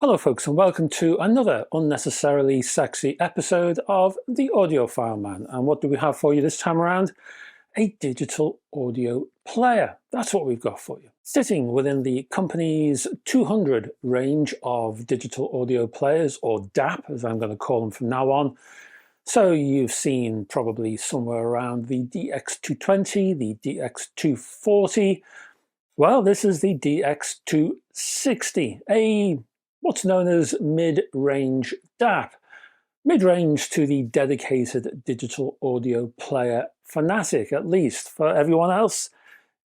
Hello folks, and welcome to another unnecessarily sexy episode of the Audiophile Man. And what do we have for you this time around? A digital audio player. That's what we've got for you. Sitting within the company's 200 range of digital audio players, or DAP as I'm going to call them from now on. So you've seen probably somewhere around the DX220, the DX240. Well, this is the DX260, what's known as mid-range DAP. Mid-range to the dedicated digital audio player fanatic, at least. For everyone else,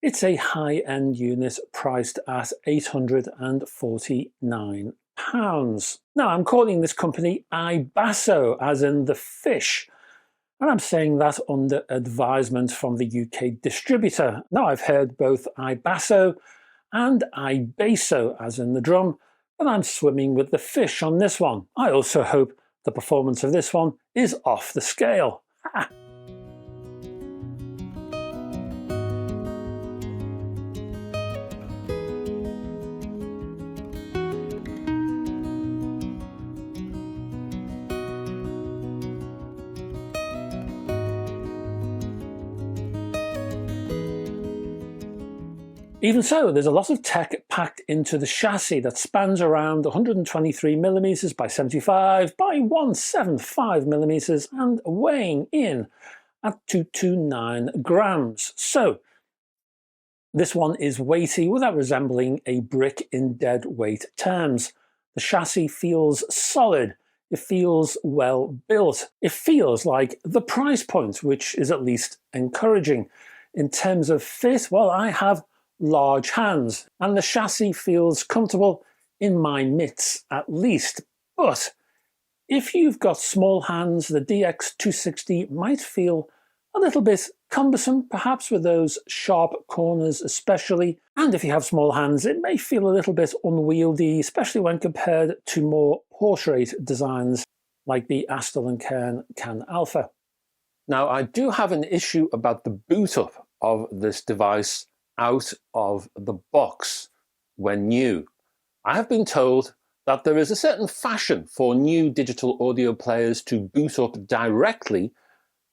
it's a high-end unit priced at £849. Now, I'm calling this company iBASSO, as in the fish. And I'm saying that under advisement from the UK distributor. Now, I've heard both iBASSO and iBASSO, as in the drum, but I'm swimming with the fish on this one. I also hope the performance of this one is off the scale. Ha! Even so, there's a lot of tech packed into the chassis that spans around 123mm by 75 by 175mm and weighing in at 229 grams. So this one is weighty without resembling a brick in dead weight terms. The chassis feels solid. It feels well built. It feels like the price point, which is at least encouraging. In terms of fit, well, I have large hands and the chassis feels comfortable in my mitts at least, but if you've got small hands, the DX260 might feel a little bit cumbersome, perhaps with those sharp corners especially, and if you have small hands it may feel a little bit unwieldy, especially when compared to more portrait designs like the ASTEL&KERN Kann Alpha. Now, I do have an issue about the boot up of this device out of the box when new. I have been told that there is a certain fashion for new digital audio players to boot up directly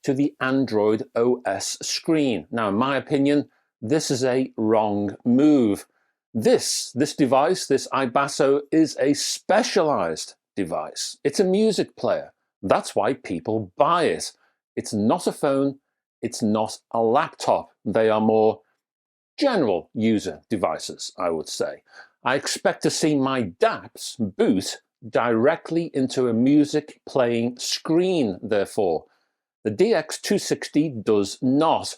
to the Android OS screen. Now, in my opinion, this is a wrong move. This device, this iBASSO, is a specialized device. It's a music player. That's why people buy it. It's not a phone. It's not a laptop. They are more general user devices, I would say. I expect to see my DAPs boot directly into a music playing screen, therefore. The DX260 does not,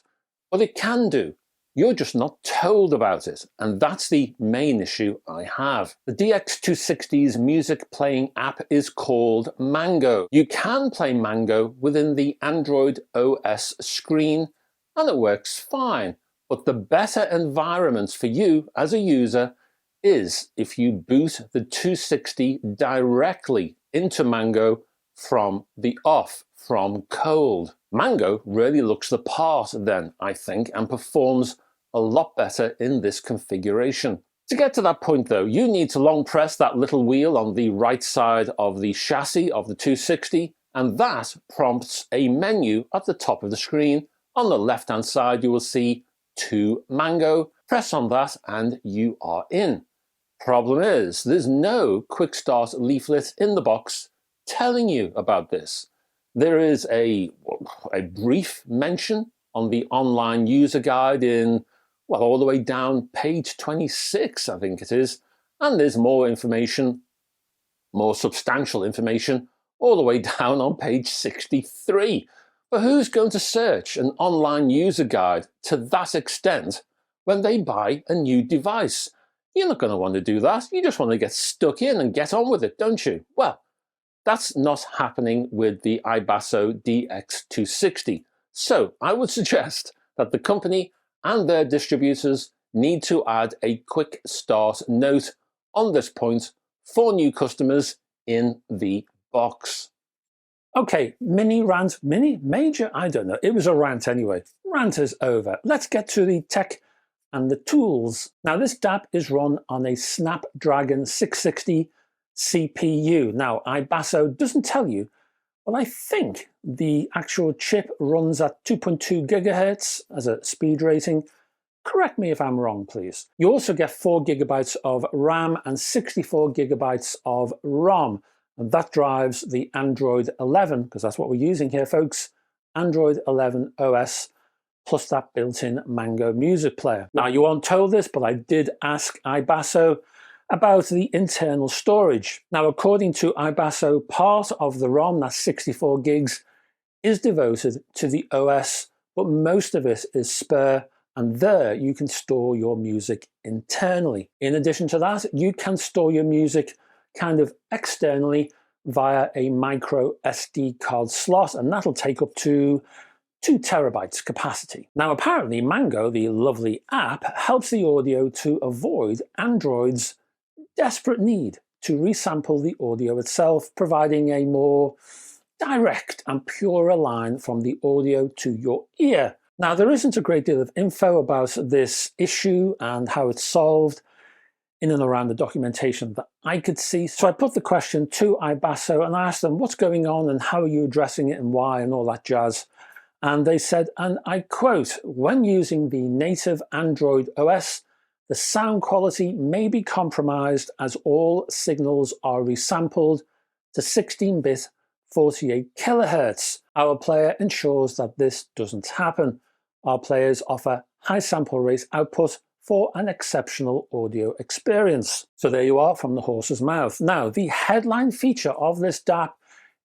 but it can do. You're just not told about it, and that's the main issue I have. The DX260's music playing app is called Mango. You can play Mango within the Android OS screen, and it works fine. But the better environment for you as a user is if you boot the 260 directly into Mango from the off, from cold. Mango really looks the part then, I think, and performs a lot better in this configuration. To get to that point though, you need to long press that little wheel on the right side of the chassis of the 260, and that prompts a menu at the top of the screen. On the left hand side you will see to Mango. Press on that and you are in. Problem is, there's no quick start leaflet in the box telling you about this. There is a brief mention on the online user guide in, well, all the way down page 26, I think it is, and there's more information, more substantial information, all the way down on page 63. But who's going to search an online user guide to that extent when they buy a new device? You're not going to want to do that. You just want to get stuck in and get on with it, don't you? Well, that's not happening with the iBASSO DX260. So I would suggest that the company and their distributors need to add a quick start note on this point for new customers in the box. Okay, mini rant, major, I don't know. It was a rant anyway. Rant is over. Let's get to the tech and the tools. Now, this DAP is run on a Snapdragon 660 CPU. Now, iBASSO doesn't tell you, but I think the actual chip runs at 2.2 gigahertz as a speed rating. Correct me if I'm wrong, please. You also get 4 gigabytes of RAM and 64 gigabytes of ROM, and that drives the Android 11, because that's what we're using here, folks, Android 11 OS, plus that built-in Mango music player. Now, you weren't told this, but I did ask iBASSO about the internal storage. Now, according to iBASSO, part of the ROM, that's 64 gigs, is devoted to the OS, but most of it is spare, and there you can store your music internally. In addition to that, you can store your music kind of externally via a micro SD card slot, and that'll take up to 2 terabytes capacity. Now, apparently Mango, the lovely app, helps the audio to avoid Android's desperate need to resample the audio itself, providing a more direct and purer line from the audio to your ear. Now, there isn't a great deal of info about this issue and how it's solved in and around the documentation that I could see. So I put the question to iBASSO and I asked them what's going on and how are you addressing it and why and all that jazz. And they said, and I quote, "When using the native Android OS, the sound quality may be compromised as all signals are resampled to 16-bit 48 kilohertz. Our player ensures that this doesn't happen. Our players offer high sample rate output for an exceptional audio experience." So there you are, from the horse's mouth. Now, the headline feature of this DAP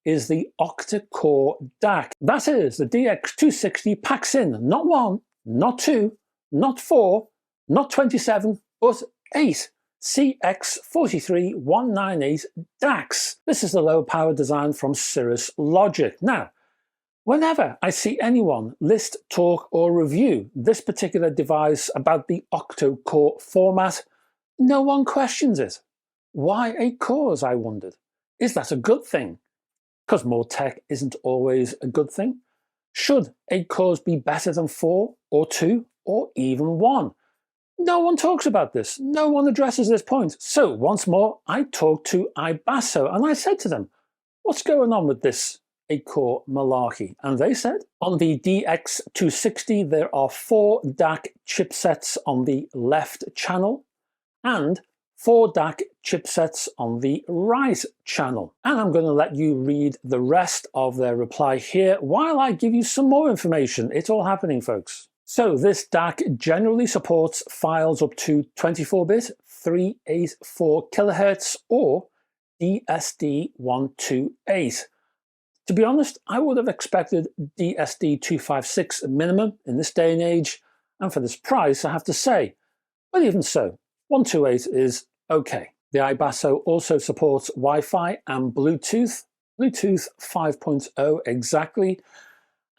is the octa-core DAC. That is, the DX260 packs in not 1, not 2, not 4, not 27, but 8 CX43198 DACs. This is the low-power design from Cirrus Logic. Now, whenever I see anyone list, talk, or review this particular device about the octa-core format, no one questions it. Why 8 cores, I wondered? Is that a good thing? Because more tech isn't always a good thing. Should 8 cores be better than 4 or 2 or even 1? No one talks about this. No one addresses this point. So once more, I talked to iBASSO and I said to them, what's going on with this 8-core malarkey? And they said, on the DX260, there are 4 DAC chipsets on the left channel and 4 DAC chipsets on the right channel. And I'm going to let you read the rest of their reply here while I give you some more information. It's all happening, folks. So this DAC generally supports files up to 24-bit 384 kilohertz or DSD128. To be honest, I would have expected DSD256 minimum in this day and age, and for this price, I have to say. But even so, 128 is okay. The iBASSO also supports Wi-Fi and Bluetooth, Bluetooth 5.0 exactly.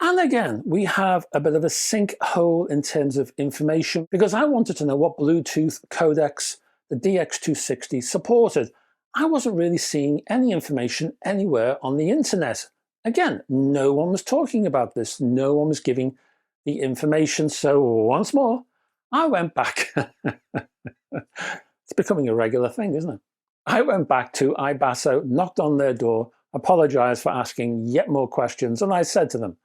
And again, we have a bit of a sinkhole in terms of information because I wanted to know what Bluetooth codecs the DX260 supported. I wasn't really seeing any information anywhere on the internet. Again, no one was talking about this. No one was giving the information. So once more, I went back. It's becoming a regular thing, isn't it? I went back to iBASSO, knocked on their door, apologized for asking yet more questions, and I said to them,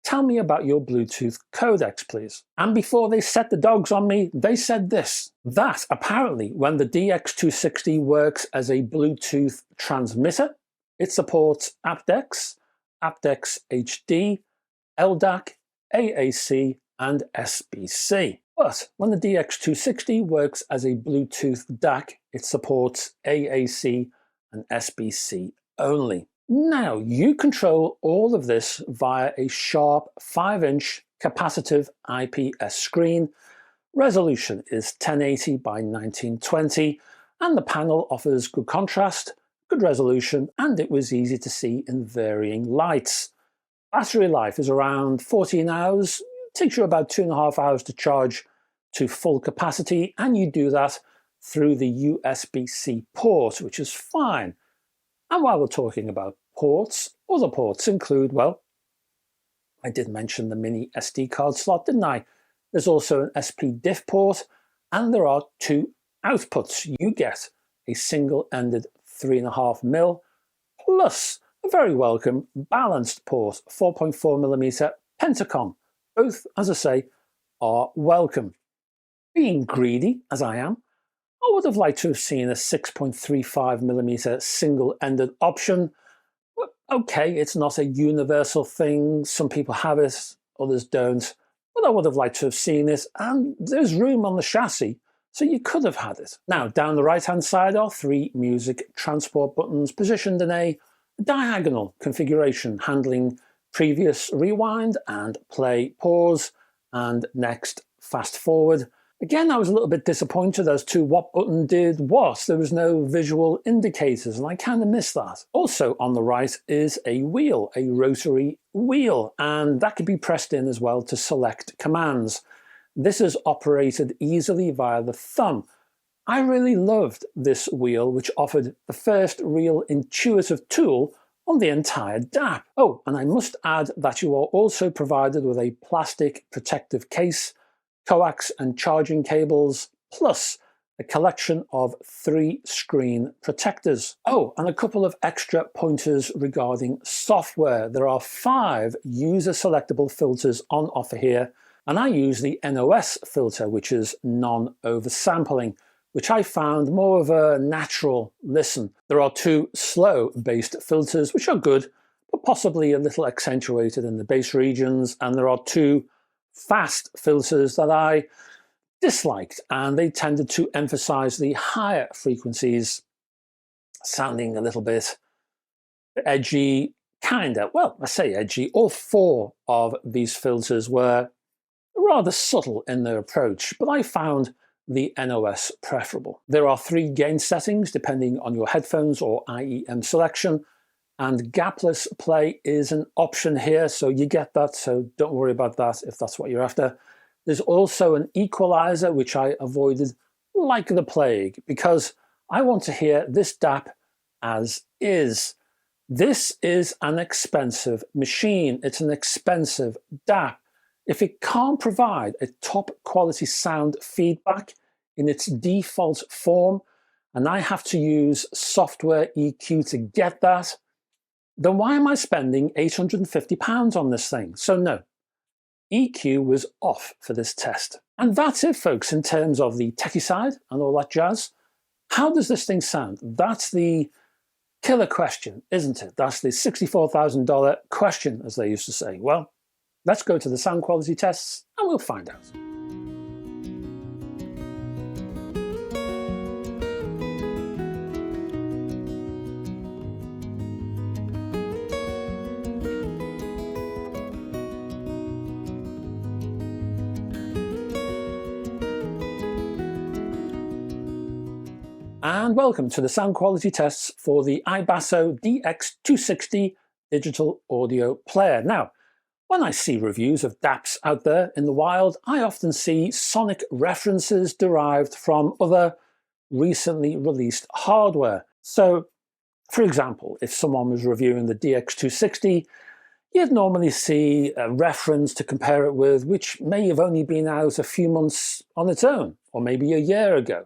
tell me about your Bluetooth codecs, please. And before they set the dogs on me, they said this, that apparently when the DX260 works as a Bluetooth transmitter, it supports aptX, aptX HD, LDAC, AAC, and SBC. But when the DX260 works as a Bluetooth DAC, it supports AAC and SBC only. Now, you control all of this via a sharp 5-inch capacitive IPS screen. Resolution is 1080 by 1920, and the panel offers good contrast, good resolution, and it was easy to see in varying lights. Battery life is around 14 hours. It takes you about 2.5 hours to charge to full capacity, and you do that through the USB-C port, which is fine. And while we're talking about ports, other ports include, well, I did mention the mini SD card slot, didn't I? There's also an SP-DIF port, and there are 2 outputs. You get a single-ended 3.5mm, plus a very welcome balanced port 4.4mm Pentacon. Both, as I say, are welcome. Being greedy, as I am, I would have liked to have seen a 6.35mm single-ended option. But okay, it's not a universal thing. Some people have it, others don't. But I would have liked to have seen it, and there's room on the chassis, so you could have had it. Now, down the right-hand side are 3 music transport buttons positioned in a diagonal configuration, handling previous rewind and play pause, and next fast forward. Again, I was a little bit disappointed as to what button did what. There was no visual indicators, and I kind of missed that. Also on the right is a wheel, a rotary wheel, and that could be pressed in as well to select commands. This is operated easily via the thumb. I really loved this wheel, which offered the first real intuitive tool on the entire DAP. Oh, and I must add that you are also provided with a plastic protective case, coax and charging cables, plus a collection of 3 screen protectors. Oh, and a couple of extra pointers regarding software. There are 5 user selectable filters on offer here, and I use the NOS filter, which is non-oversampling, which I found more of a natural listen. There are 2 slow-based filters, which are good, but possibly a little accentuated in the bass regions, and there are 2 fast filters that I disliked, and they tended to emphasize the higher frequencies, sounding a little bit edgy, kinda. Well, I say edgy. All 4 of these filters were rather subtle in their approach, but I found the NOS preferable. There are 3 gain settings depending on your headphones or IEM selection, and gapless play is an option here, so you get that, so don't worry about that if that's what you're after. There's also an equalizer, which I avoided like the plague, because I want to hear this DAP as is. This is an expensive machine. It's an expensive DAP. If it can't provide a top quality sound feedback in its default form, and I have to use software EQ to get that, then why am I spending £850 on this thing? So no, EQ was off for this test. And that's it, folks, in terms of the techie side and all that jazz. How does this thing sound? That's the killer question, isn't it? That's the $64,000 question, as they used to say. Well, let's go to the sound quality tests and we'll find out. And welcome to the sound quality tests for the iBASSO DX260 digital audio player. Now, when I see reviews of DAPs out there in the wild, I often see sonic references derived from other recently released hardware. So, for example, if someone was reviewing the DX260, you'd normally see a reference to compare it with, which may have only been out a few months on its own, or maybe a year ago,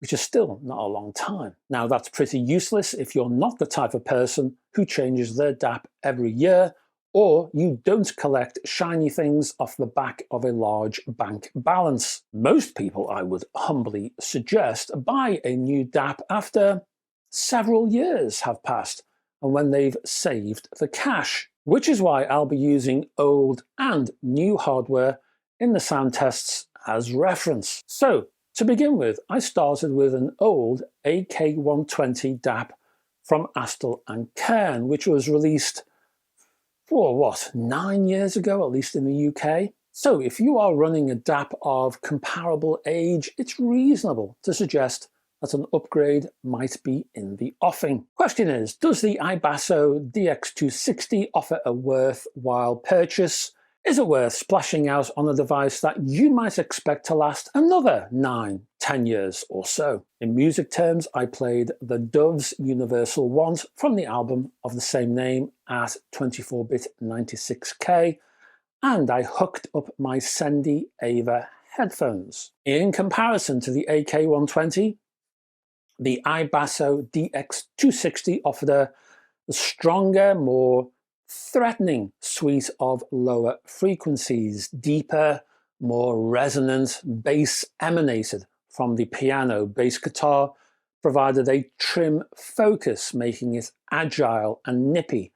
which is still not a long time. Now, that's pretty useless if you're not the type of person who changes their DAP every year, or you don't collect shiny things off the back of a large bank balance. Most people, I would humbly suggest, buy a new DAP after several years have passed and when they've saved the cash, which is why I'll be using old and new hardware in the sound tests as reference. So, to begin with, I started with an old AK120 DAP from ASTEL&KERN, which was released for, what, 9 years ago, at least in the UK? So if you are running a DAP of comparable age, it's reasonable to suggest that an upgrade might be in the offing. Question is, does the iBASSO DX260 offer a worthwhile purchase? Is it worth splashing out on a device that you might expect to last another 9-10 years or so? In music terms, I played the Dove's Universal Want from the album of the same name at 24-bit 96K, and I hooked up my Sendy Ava headphones. In comparison to the AK120, The iBASSO DX260 offered a stronger, more threatening suite of lower frequencies. Deeper, more resonant bass emanated from the piano. Bass guitar provided a trim focus, making it agile and nippy,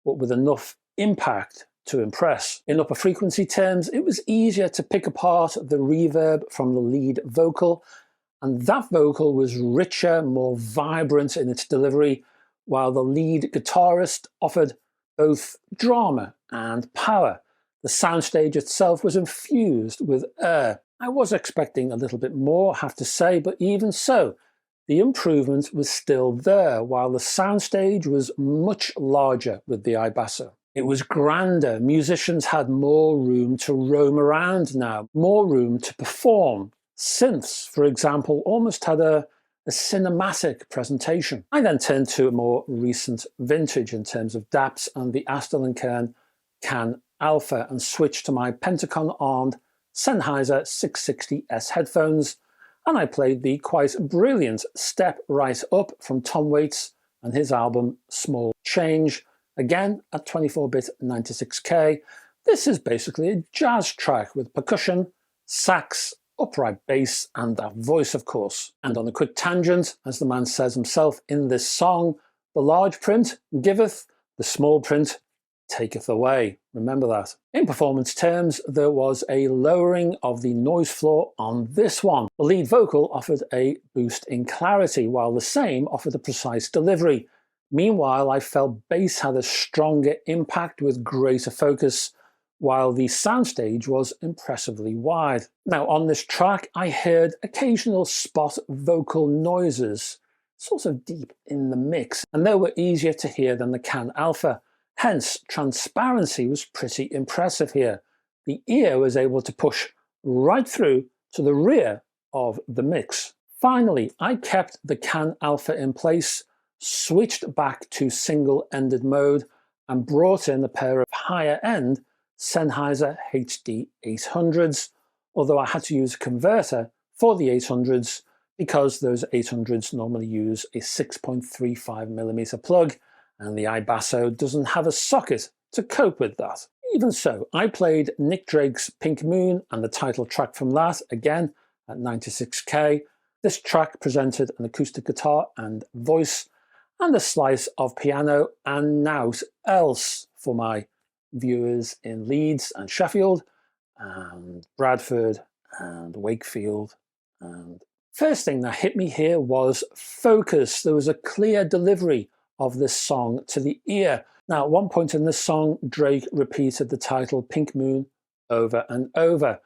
but with enough impact to impress. In upper frequency terms, it was easier to pick apart the reverb from the lead vocal, and that vocal was richer, more vibrant in its delivery, while the lead guitarist offered both drama and power. The soundstage itself was infused with air. I was expecting a little bit more, I have to say, but even so, the improvement was still there, while the soundstage was much larger with the iBASSO. It was grander. Musicians had more room to roam around now, more room to perform. Synths, for example, almost had a cinematic presentation. I then turned to a more recent vintage in terms of DAPs and the ASTEL&KERN Kann Alpha and switched to my Pentagon-armed Sennheiser 660S headphones, and I played the quite brilliant Step Right Up from Tom Waits and his album Small Change, again at 24-bit 96K. This is basically a jazz track with percussion, sax, upright bass, and that voice, of course. And on a quick tangent, as the man says himself in this song, the large print giveth, the small print taketh away. Remember that. In performance terms, there was a lowering of the noise floor on this one. The lead vocal offered a boost in clarity, while the same offered a precise delivery. Meanwhile, I felt bass had a stronger impact with greater focus, while the soundstage was impressively wide. Now, on this track, I heard occasional spot vocal noises, sort of deep in the mix, and they were easier to hear than the Kann Alpha. Hence, transparency was pretty impressive here. The ear was able to push right through to the rear of the mix. Finally, I kept the Kann Alpha in place, switched back to single-ended mode, and brought in a pair of higher-end Sennheiser HD 800s, although I had to use a converter for the 800s because those 800s normally use a 6.35mm plug, and the iBASSO doesn't have a socket to cope with that. Even so, I played Nick Drake's Pink Moon and the title track from that, again at 96K. This track presented an acoustic guitar and voice, and a slice of piano and naught else for my viewers in Leeds and Sheffield, and Bradford and Wakefield. And first thing that hit me here was focus. There was a clear delivery of this song to the ear. Now, at one point in this song, Drake repeated the title Pink Moon over and over,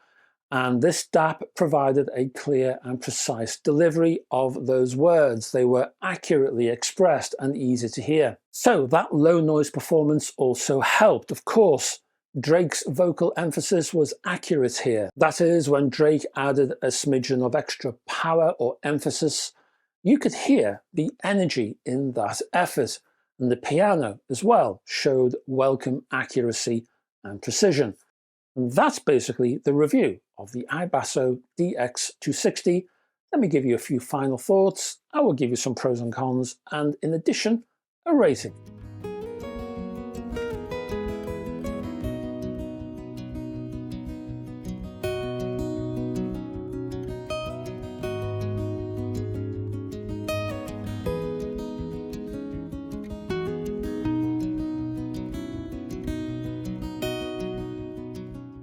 and this DAP provided a clear and precise delivery of those words. They were accurately expressed and easy to hear. So that low noise performance also helped. Of course, Drake's vocal emphasis was accurate here. That is, when Drake added a smidgen of extra power or emphasis, you could hear the energy in that effort, and the piano as well showed welcome accuracy and precision. And that's basically the review of the iBASSO DX260. Let me give you a few final thoughts. I will give you some pros and cons, and in addition, a rating.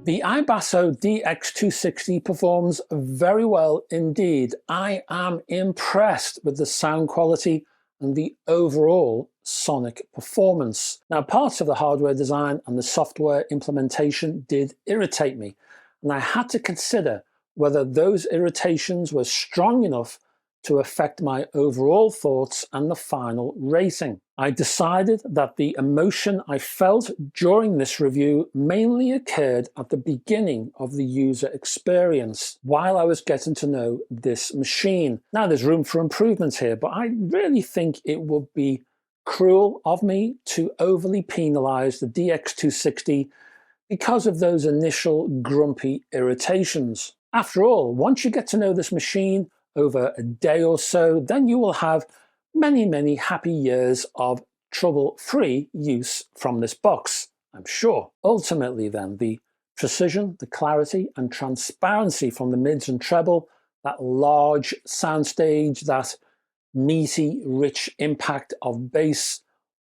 The iBASSO DX260 performs very well indeed. I am impressed with the sound quality and the overall sonic performance. Now, parts of the hardware design and the software implementation did irritate me, and I had to consider whether those irritations were strong enough to affect my overall thoughts and the final rating. I decided that the emotion I felt during this review mainly occurred at the beginning of the user experience, while I was getting to know this machine. Now, there's room for improvement here, but I really think it would be cruel of me to overly penalize the DX260 because of those initial grumpy irritations. After all, once you get to know this machine, over a day or so, then you will have many, many happy years of trouble-free use from this box, I'm sure. Ultimately then, the precision, the clarity and transparency from the mids and treble, that large soundstage, that meaty, rich impact of bass,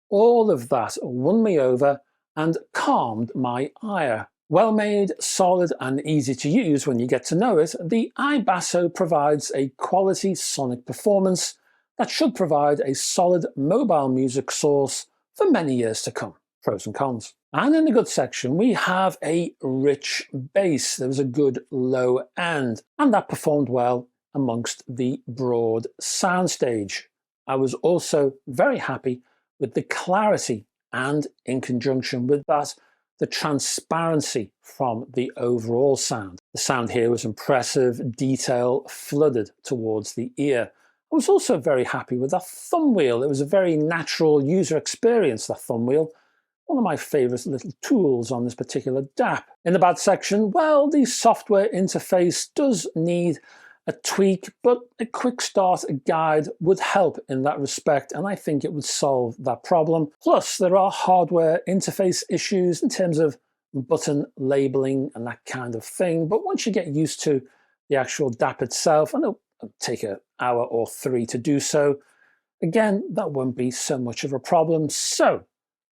all of that won me over and calmed my ire. Well made, solid and easy to use when you get to know it, the iBASSO provides a quality sonic performance that should provide a solid mobile music source for many years to come. Pros and cons. And in the good section, we have a rich bass. There was a good low end, and that performed well amongst the broad soundstage. I was also very happy with the clarity and, in conjunction with that, the transparency from the overall sound. The sound here was impressive, detail flooded towards the ear. I was also very happy with that thumb wheel. It was a very natural user experience, that thumb wheel. One of my favourite little tools on this particular DAP. In the bad section, well, the software interface does need a tweak, but a quick start guide would help in that respect, and I think it would solve that problem. Plus, there are hardware interface issues in terms of button labeling and that kind of thing, but once you get used to the actual DAP itself, and it'll take an hour or 3 to do so, again, that won't be so much of a problem. So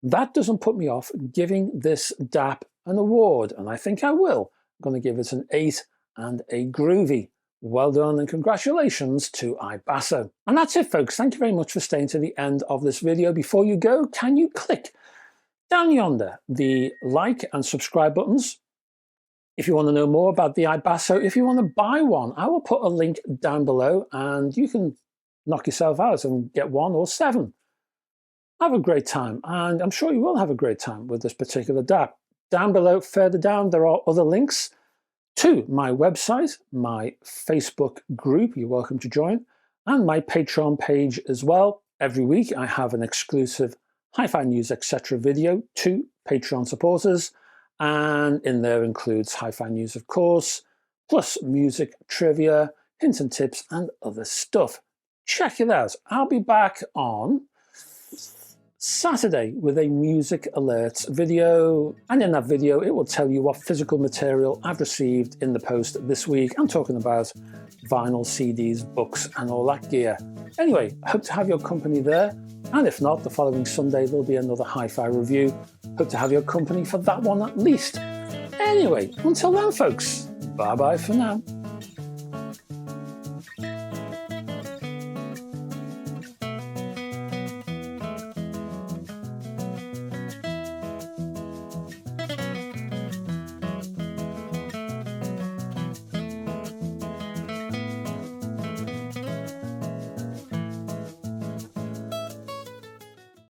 that doesn't put me off giving this DAP an award, and I think I will. I'm going to give it an 8 and a groovy. Well done and congratulations to iBASSO. And that's it, folks. Thank you very much for staying to the end of this video. Before you go, can you click down yonder the like and subscribe buttons if you want to know more about the iBASSO? If you want to buy one, I will put a link down below and you can knock yourself out and get 1 or 7. Have a great time, and I'm sure you will have a great time with this particular DAP. Down below, further down, there are other links to my website, my Facebook group, you're welcome to join, and my Patreon page as well. Every week I have an exclusive hi-fi news, etc. video to Patreon supporters, and in there includes hi-fi news, of course, plus music, trivia, hints and tips, and other stuff. Check it out. I'll be back on Saturday with a music alerts video, and in that video it will tell you what physical material I've received in the post this week. I'm talking about vinyl, CDs, books and all that gear. Anyway, hope to have your company there, and if not, the following Sunday there'll be another hi-fi review. Hope to have your company for that one at least. Anyway, until then folks, bye bye for now.